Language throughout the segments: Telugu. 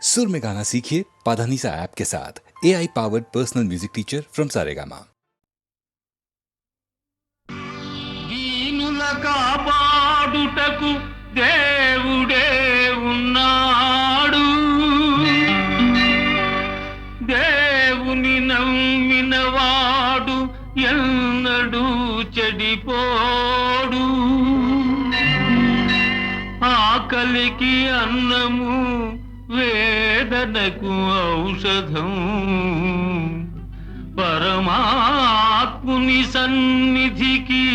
सुर में गाना सीखिए पाधानीसा ऐप के साथ। AI powered personal music teacher from Saregama. దీనుల కాపాడుటకు దేవుడే ఉన్నాడు. దేవుని నమ్మినవాడు ఎన్నడూ చెడిపోడు. ఆకలికి అన్నము, వేదనకు ఔషధం. పరమాత్ముని సన్నిధికి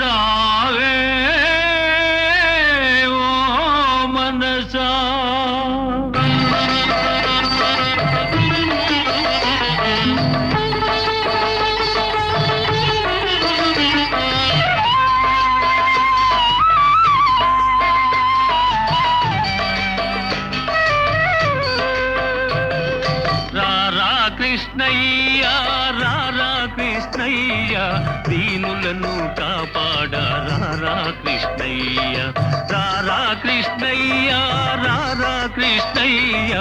రావే ఓ మనసా. కృష్ణయ్య రారా కృష్ణయ్య, దీనులను కాపాడ రారా కృష్ణయ్య. రారా కృష్ణయ్య రారా కృష్ణయ్య,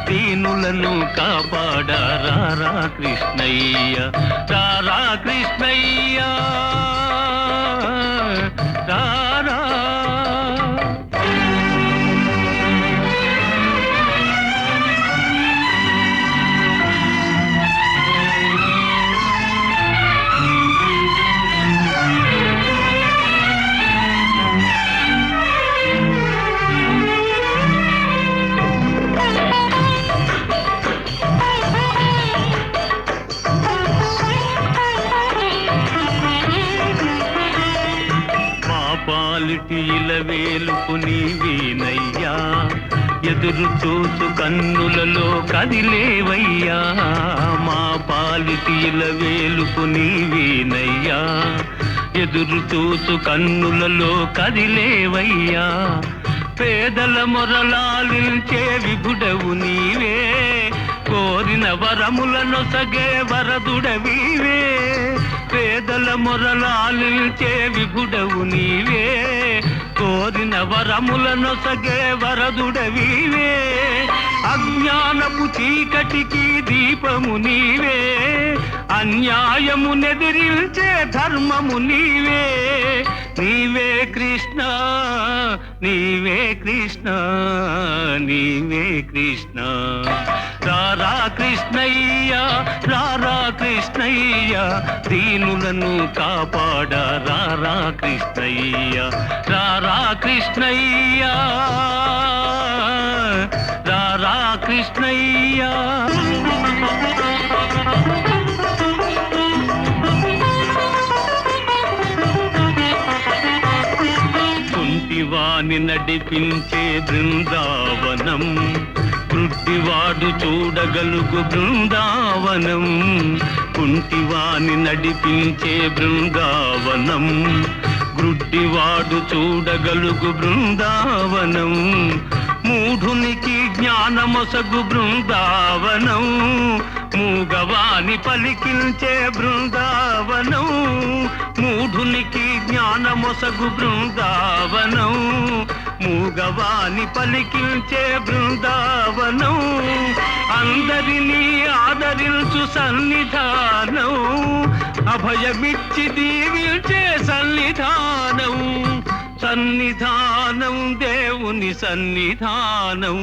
దీనులను కాపాడ రారా కృష్ణయ్య. రారా కృష్ణయ్య రారా. పాలిటి ఇలవేలుపు నీవేనయ్యా, ఎదురు చూసు కన్నులలో కదిలేవయ్యా. మా పాలిటి ఇలవేలుపు నీవేనయ్యా, ఎదురు చూసు కన్నులలో కదిలేవయ్యా. పేదల మొరలాలించే విభుడవు నీవే, కోరిన వరములనొసగే వరదుడవీవే. పేదల మొరలాలించే విభుడవు నీవే, కోరిన వరములనొసగే వరదుడవీవే. అజ్ఞానపు చీకటికి దీపము నీవే, అన్యాయము నెదిరించే ధర్మము నీవే. నీవే కృష్ణ నీవే కృష్ణ నీవే కృష్ణ. రారా కృష్ణయ్య రారా కృష్ణయ్య, దీనులను కాపాడ రారా కృష్ణయ్య. రారా కృష్ణయ్య రారా కృష్ణయ్య. కుంటివాని నడిపించే బృందావనం, గుడ్డివాడు చూడగలుగు బృందావనం. కుంటివాని నడిపించే బృందావనం, గుడ్డివాడు చూడగలుగు బృందావనం. మూఢునికి జ్ఞానమొసగు బృందావనం, మూగవాని పలికించే బృందావనం. మూఢునికి జ్ఞానమొసగు బృందావనం, మూగవాని పలికించే బృందావనం. అందరినీ ఆదరించు సన్నిధానం, అభయమిచ్చి దీవించే సన్నిధానం. సన్నిధానం దేవుని సన్నిధానం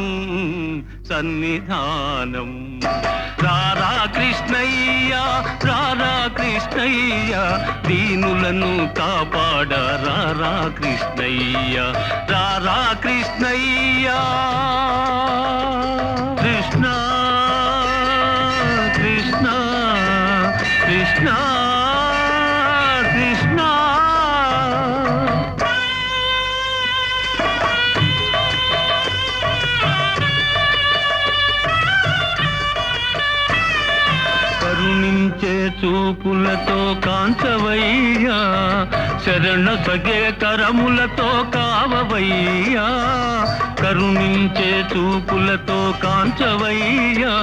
సన్నిధానం. రారా కృష్ణయ్య రారా కృష్ణయ్య, దీనులను కాపాడ రారా కృష్ణయ్య. రారా కృష్ణయ్య. కృష్ణ కృష్ణ కృష్ణ కృష్ణ. కరుణించే చూపులతో కాంచవయ్యా, శరణ సగే కరములతో కావవయ్యా. కరుణించే చూపులతో కాంచవయ్యా,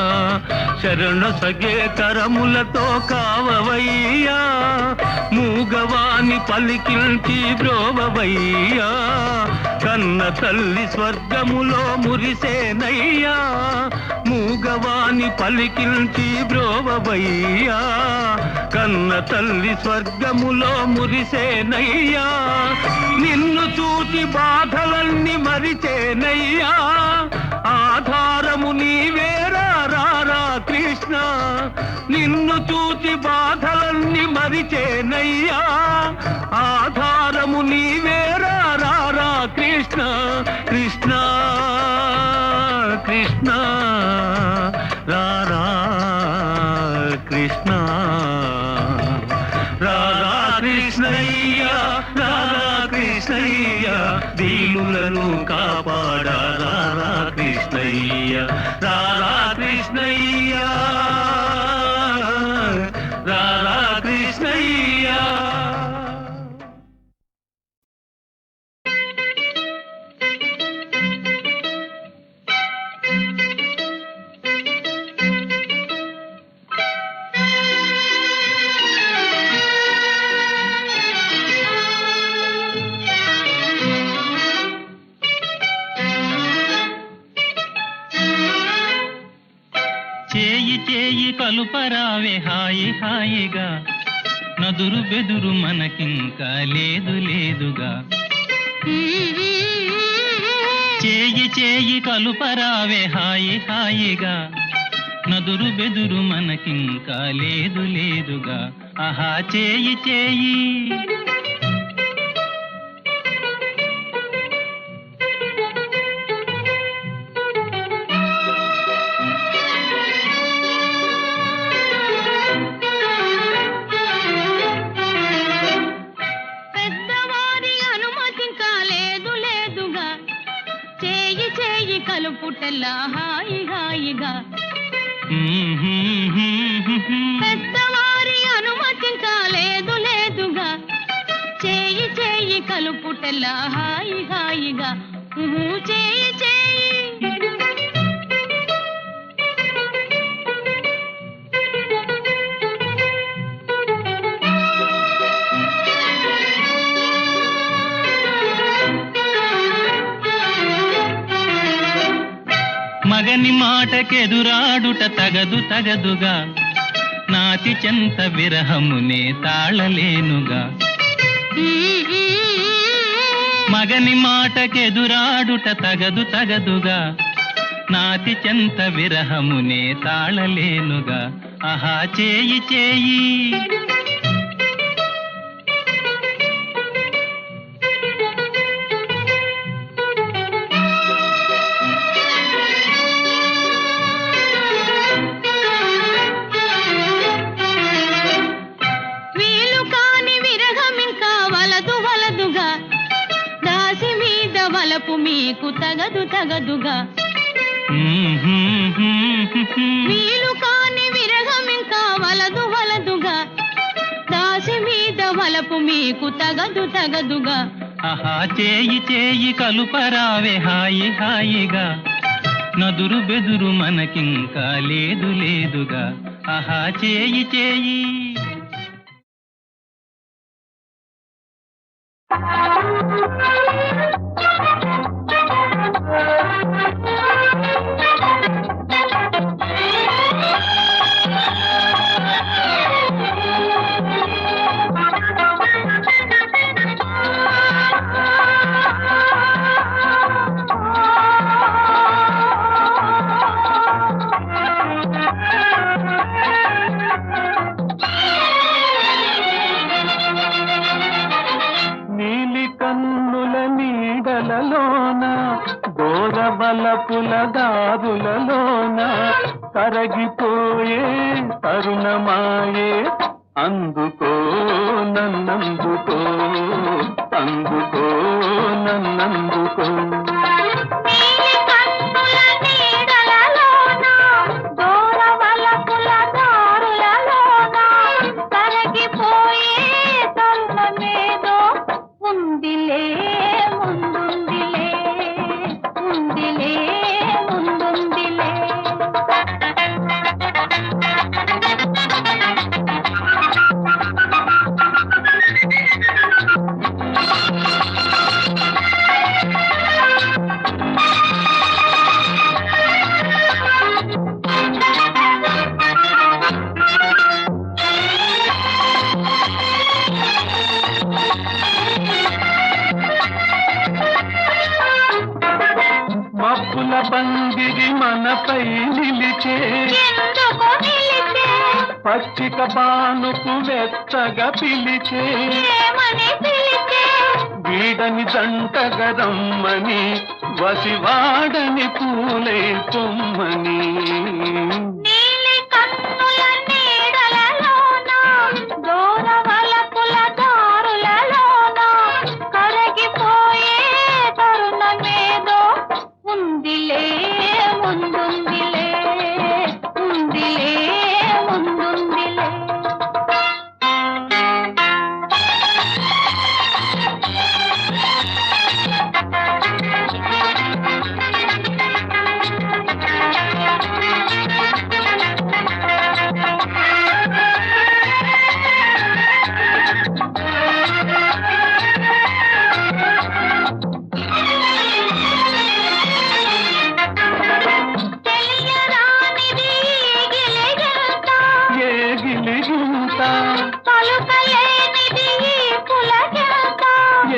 శరణ సగే కరములతో కావవయ్యా. మూగవాని పలికించి బ్రోవవయ్యా, కన్న తల్లి స్వర్గములో మురిసేనయ్యా. మూగవాని పలికించి బ్రోవవయ్యా కన్న తల్లి స్వర్గములో మురిసేనయ్యా నిన్ను చూచి బాధలన్నీ మరిచేనయ్యా ఆధారము నీవేరా రారా కృష్ణ నిన్ను చూచి బాధలన్నీ మరిచేనయ్యా ఆధారము నీవేరా రారా కృష్ణ కృష్ణ కృష్ణ రారా కృష్ణ రారా కృష్ణయ్య రారా కృష్ణయ్య దీనులను కాపాడా రారా కృష్ణయ్య రారా కృష్ణయ్య రారా కృష్ణయ్య చేయి చేయి కలుపరావే హాయి హాయిగా నదురు బెదురు మనకింకా లేదు లేదుగా చేయి చేయి కలుపరావే హాయి హాయిగా నదురు బెదురు మనకింకా లేదు లేదుగా ఆహా చేయి చేయి కలుపుటల్లా హాయి హాయిగా పెద్దవారి అనుమతింకా లేదు లేదుగా చేయి చేయి కలుపుటల్లా హాయి హాయిగా చేయి చేయి మగని మాటకెదురాడుట తగదు తగదుగా నాతి చెంత విరహమునే తాళలేనుగా మగని మాటకెదురాడుట తగదు తగదుగా నాతి చెంత విరహమునే తాళలేనుగా ఆహా చేయి చేయి మీకు తగదు తగదుగా వీలు కాని విరహం ఇంకా వలదు వలదుగా దాసి మీద వలపు మీకు తగదు తగదుగా ఆహా చేయి చేయి కలుపరావే హాయి హాయిగా నదురు బెదురు మనకింకా లేదు లేదుగా ఆహా చేయి చేయి దోరబలపుల దారులలోన కరగిపోయే తరుణమాయే అందుకో నన్నందుకో అందుకో నన్నందుకో మనపై నిలిచే ఎందుకు నిలిచే పచ్చిక బానుకు వెచ్చగా పిలిచే ఏమని పిలిచే వీడని జంటగరమ్మని వసివాడని పూలే పొమ్మని నీలి కన్నుల నీడలలోన దూరవలపుల దారులలోన కరగిపోయే తరుణమేదో ఉందిలే ముందుందిలే ఉందిలే ముందుందిలే తెలియరానిది గిలిగింత ఏ గిలిగింత పలుకలేనిది పులకింత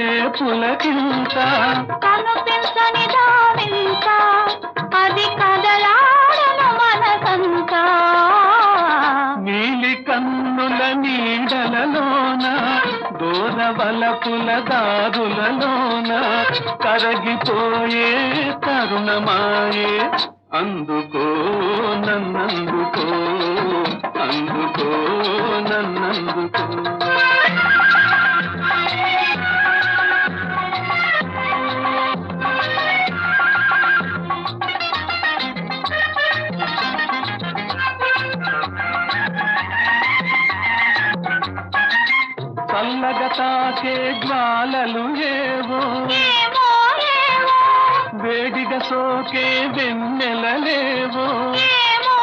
ఏ పులకింత కనిపించని దావింత అది కదలాడను మనసంతా నీలి కన్నుల నీడలలోన దూరవలపుల దారులలోన కరగిపోయే తరుణమాయే అందుకో నన్నందుకో అందుకో నన్నందుకో చల్లగా తాకే జ్వాలలు ఏవో ఏమో ఏమో వేడిగా సోకే వెన్నెలలేవో ఏమో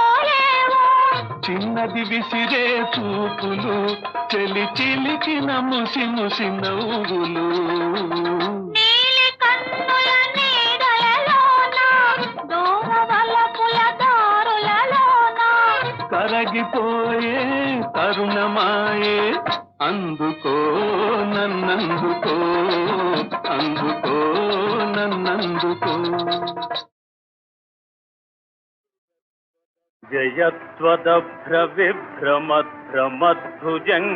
ఏమో చిన్నది విసిరే చూపులు చెలి చిలికిన ముసి ముసి నవ్వులు నీలి కన్నుల నీడలలోన దూరవలపుల దారులలోన కరగిపోయే తరుణమాయే అందుకో నన్నందుకో అందుకో నన్నందుకో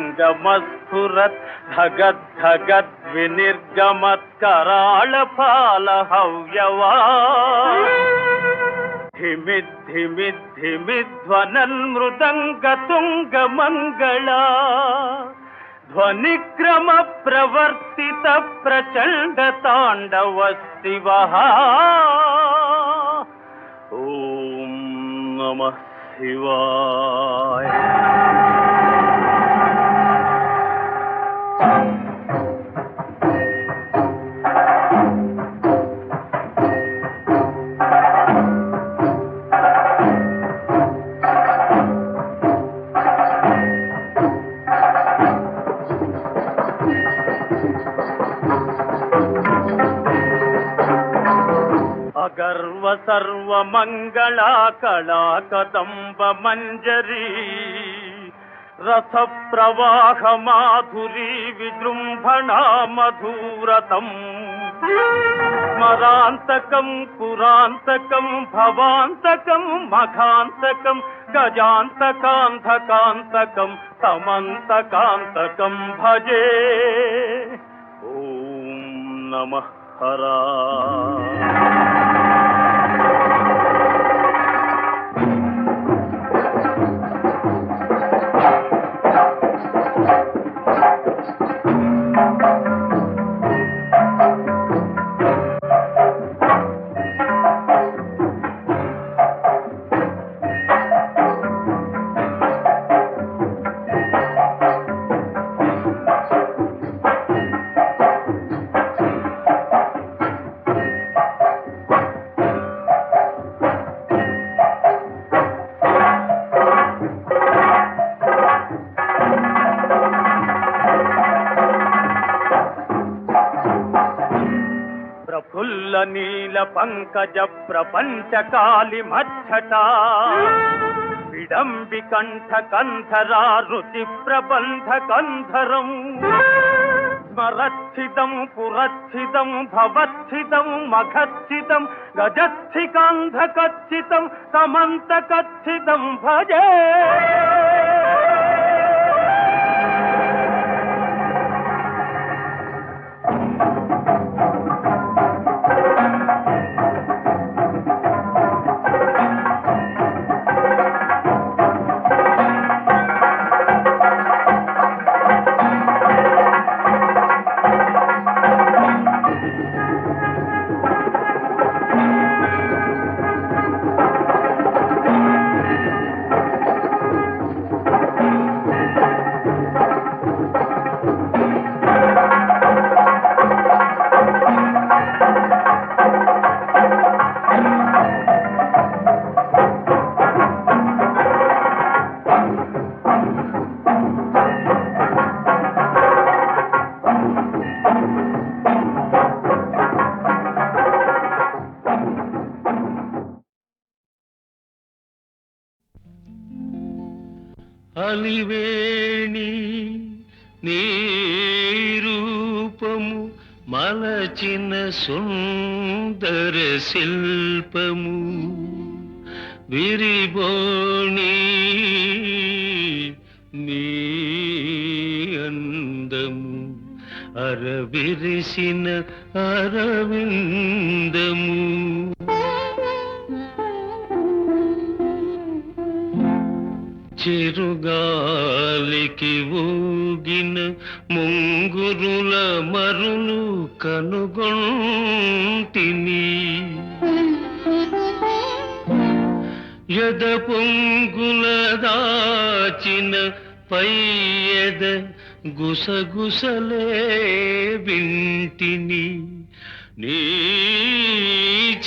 జయత్వదభ్రవిభ్రమద్భ్రమద్భుజంగమస్ఫురత్ ధగద్ధగద్వినిర్గమత్కరాళపాల హవ్యవా ధిమిద్ధిమిద్ధిమిధ్వనన్మృదంగతుంగమంగళా ధ్వనిక్రమ ప్రవర్తిత ప్రచండ తాండవ శివ ఓం నమః శివాయ అగర్వ సర్వమంగళా కళా కదంబ మంజరీ రస ప్రవాహ మాధురీ విజృంభణా మధురతం స్మరాంతకం పురాంతకం భవాంతకం మఘాంతకం గజాంతకాంతకాంతకం సమంతకాంతకం భజే ఓం నమః హరా ప్రఫుల్ల నీల పంకజ ప్రపంచ కాళి మచ్చట విడంబి కంఠ కంధరా రుచి ప్రబంధ కంధరం స్మరచ్చిదం పురచ్చిదం భవచ్చిదం మఘచ్చిదం గజస్థికాంధకచ్చితం సమంతకచ్చితం భజే. అలివేణి నీ రూపము మలచిన సుందర శిల్పము విరిబోణి నీ అందము అరవిరిసిన అరవిందము చిరుగాలికి ఊగిన ముంగురుల మరులు కనుగొంటిని యద పొంగుల దాచిన పైయద గుసగుసలే వింటిని నీ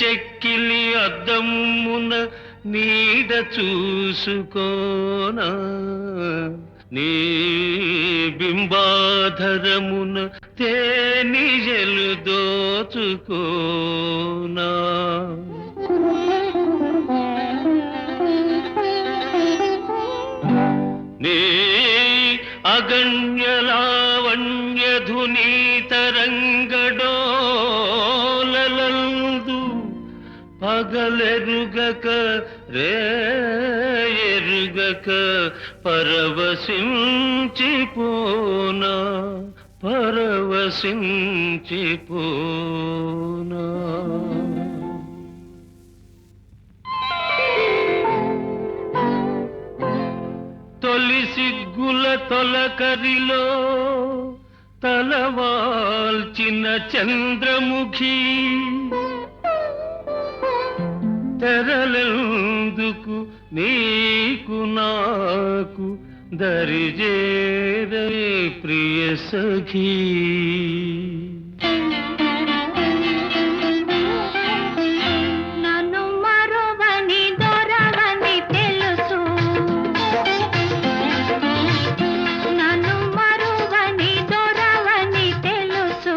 చెక్కిలి అద్దమున నీడ చూసుకోనా నీ బింబాధరమున తేనిజలు దోచుకోనా నీ అగణ్యలావణ్యధుని తరంగడోలలందు పగలెరుగక రేయెరుగక పరవశించిపోనా పరవశించిపోనా. తొలి సిగ్గుల తొలకరిలో తలవాల్చిన చంద్రముఖి తెరలెందుకు నీకు నాకు దరిజేరే ప్రియ సఖీ. నన్ను మరువని దొరవని తెలుసు, నన్ను మరువని దొరవని తెలుసు,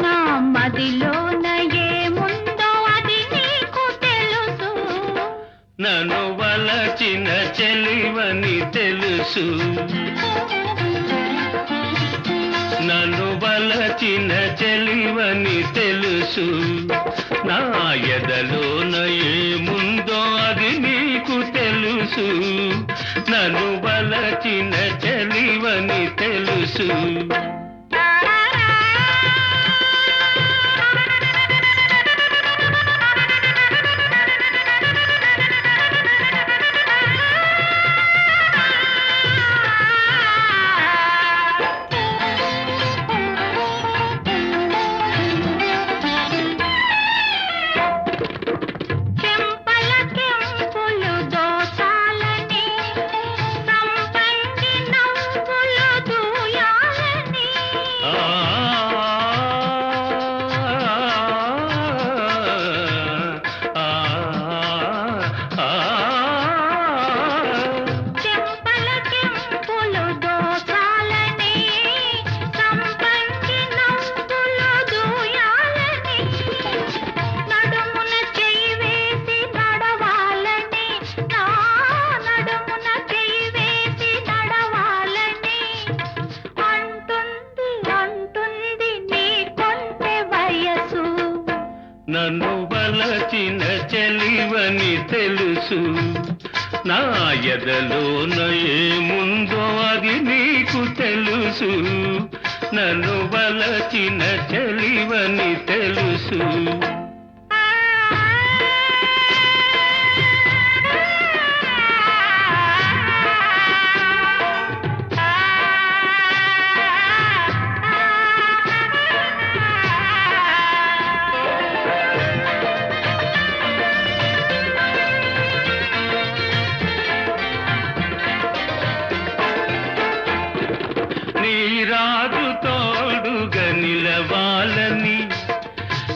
నా మదిలోన ఏముందో అది నీకు తెలుసు. నన్ను వలచిన చెలివని తెలుసు, నన్ను వలచిన చెలివని తెలుసు, నా ఎదలోన ఏముందో అది నీకు తెలుసు. నన్ను వలచిన చెలివని తెలుసు. సంపంగి నవ్వులు దూయాలని తెలుసు. నా ఎదలోన ఏముందో అది నీకు తెలుసు. నన్ను వలచిన చెలివని తెలుసు. రాజు తోడుగా నిలవాలని,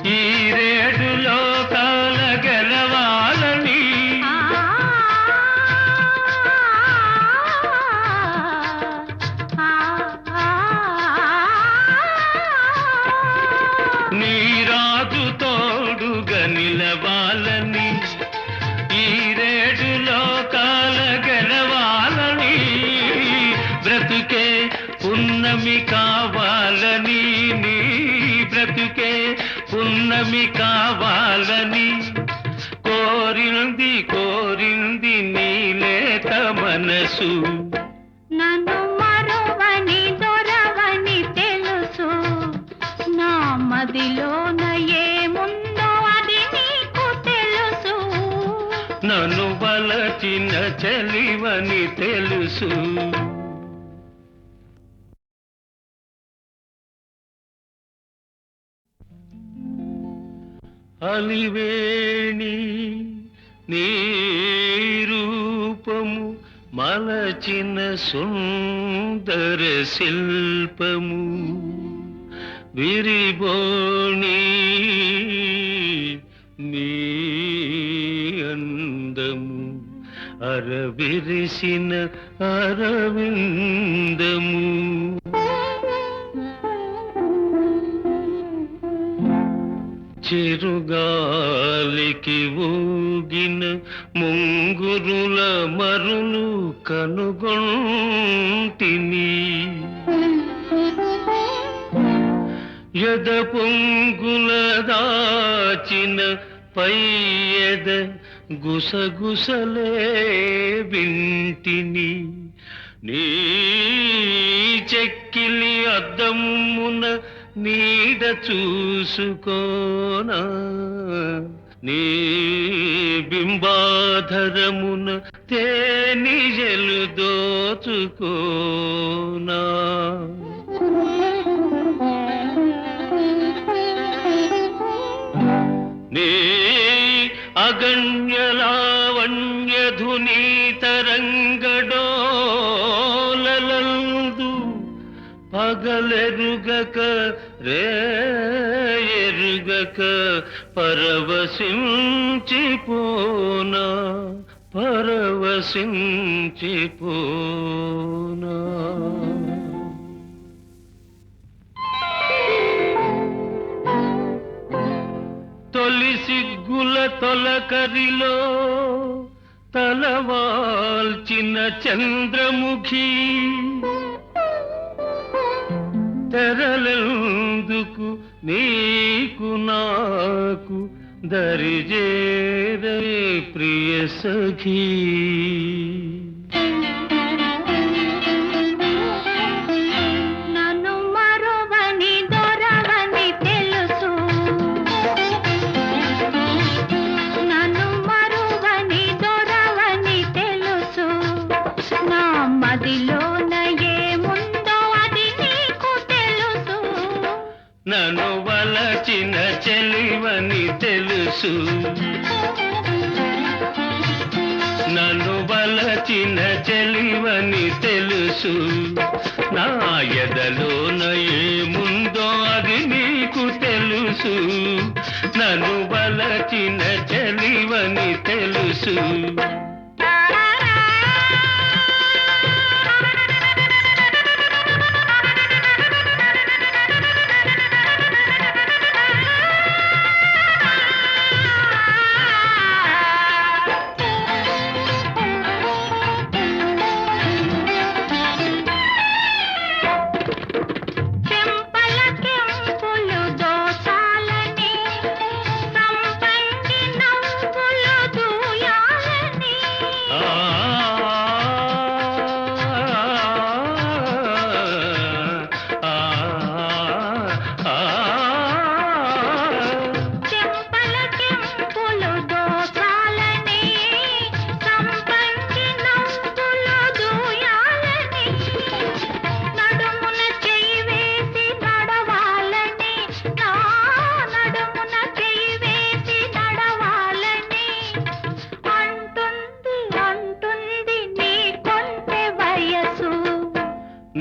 ఈ రేడు లోకాల గెలవాలని. నీ రాజు తోడుగా నిలవాలని, ఈ రేడు లోకాల గెలవాలని. బ్రతుకే పున్నమి కావాలని, నీ బ్రతుకే పున్నమి కావాలని. కోరింది కోరింది నీలేత మనసు. నన్ను మరువని దొరవని తెలుసు. నా మదిలోన ఏముందో అది నీకు తెలుసు. నన్ను వలచిన చెలివని తెలుసు. అలివేణి నీ రూపము మలచిన సుందర శిల్పము. విరిబోణి నీ అందము అరవిరిసిన అరవిందము. చిరుగాలికి ఊగిన ముంగురుల మరులు కనుగొంటిని. ఎద పొంగుల దాచిన పైయద గుసగుసలే వింటిని. నీ చెక్కిలి అద్దమున నీడ చూసుకోనా, నీ బింబాధరమున తేనిజలు దోచుకోనా. నీ అగణ్యలావణ్యధుని తరంగడోలలందు పగలెరుగక రేయెరుగక పరవశించిపోనా పరవశించిపోనా. తొలి సిగ్గుల తొలకరిలో తలవాల్చిన చంద్రముఖి. తెరలెందుకు నీకు నాకు దరిజేరే ప్రియ సఖీ. నన్ను మరువని దొరవని తెలుసు. నన్ను మరువని దొరవని తెలుసు. నా మదిలోన ఏముందో అది నీకు తెలుసు. నన్ను వలచిన చెలివని తెలుసు. నన్ను వలచిన చెలివని తెలుసు. నా ఎదలోన ఏముందో అది నీకు తెలుసు. నన్ను వలచిన చెలివని తెలుసు. సంపంగి నవ్వులు దూయాలని.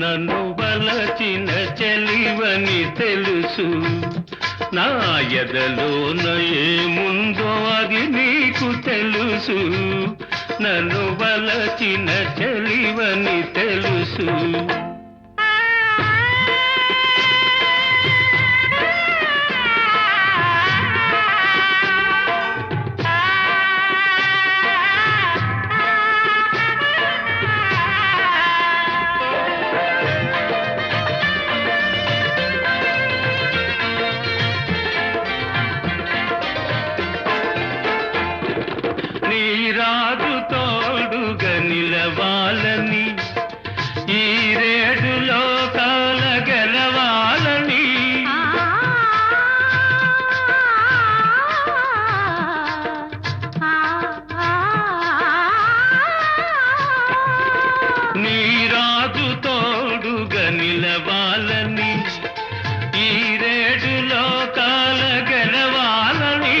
నన్ను వలచిన చెలివని తెలుసు నా ఎదలోన ఏముందో అది నీకు తెలుసు నన్ను వలచిన చెలివని తెలుసు రాజు తోడుగా నిలవాలని ఈ రేడు లోకాల గెలవాలని నీ రాజు తోడుగా నిలవాలని ఈ రేడు లోకాల గెలవాలని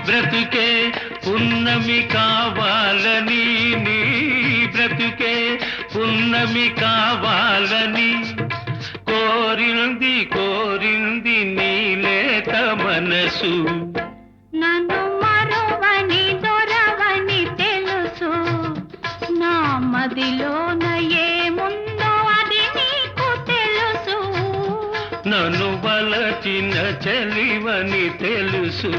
బ్రతుకే పున్నమి కావాలని నీ బ్రతుకే పున్నమి కావాలని కోరింది కోరింది నీలేత మనసు నన్ను మరువని దొరవని తెలుసు నా మదిలోన ఏముందో అది నీకు తెలుసు నన్ను వలచిన చెలివని తెలుసు